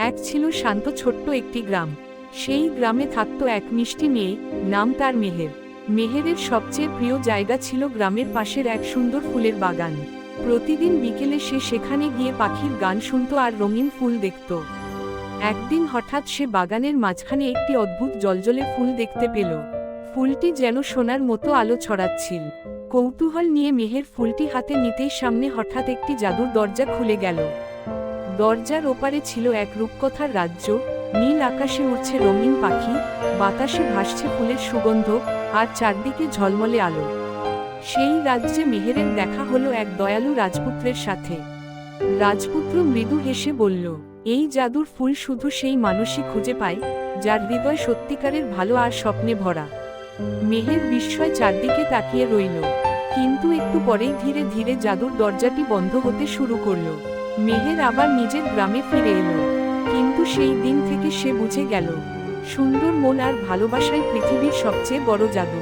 এক ছিল শান্ত ছোট্ট একটি গ্রাম। সেই গ্রামে থাকত এক মিষ্টি মেয়ে, নাম তার মেহের। মেহেরের সবচেয়ে প্রিয় জায়গা ছিল গ্রামের পাশের এক সুন্দর ফুলের বাগান। প্রতিদিন বিকেলে সে সেখানে গিয়ে পাখির গান শুনত আর রঙিন ফুল দেখত। একদিন হঠাৎ সে বাগানের মাঝখানে একটি অদ্ভুত জ্বলজ্বলে ফুল দেখতে পেল। ফুলটি যেন সোনার মতো আলো ছড়াচ্ছিল। কৌতূহল নিয়ে মেহের ফুলটি হাতে নিতেই সামনে হঠাৎ একটি জাদুর দরজা খুলে গেল। দরজার ওপারে ছিল এক রূপকথার রাজ্য। নীল আকাশে উড়ছে রঙিন পাখি, বাতাসে ভাসছে ফুলের সুগন্ধ, আর চারদিকে ঝলমলে আলো। সেই রাজ্যে মেহেরের দেখা হলো এক দয়ালু রাজপুত্রের সাথে। রাজপুত্র মৃদু হেসে বলল, এই জাদুর ফুল শুধু সেই মানুষই খুঁজে পায় যার হৃদয় সত্যিকারের ভালো আর স্বপ্নে ভরা। মেহের বিস্ময় চারদিকে তাকিয়ে রইল, কিন্তু একটু পরেই ধীরে ধীরে জাদুর দরজাটি বন্ধ হতে শুরু করল। মেহের আবার নিজের গ্রামে ফিরে এলো, কিন্তু সেই দিন থেকে সে বুঝে গেল, সুন্দর মন আর ভালোবাসাই পৃথিবীর সবচেয়ে বড় জাদু।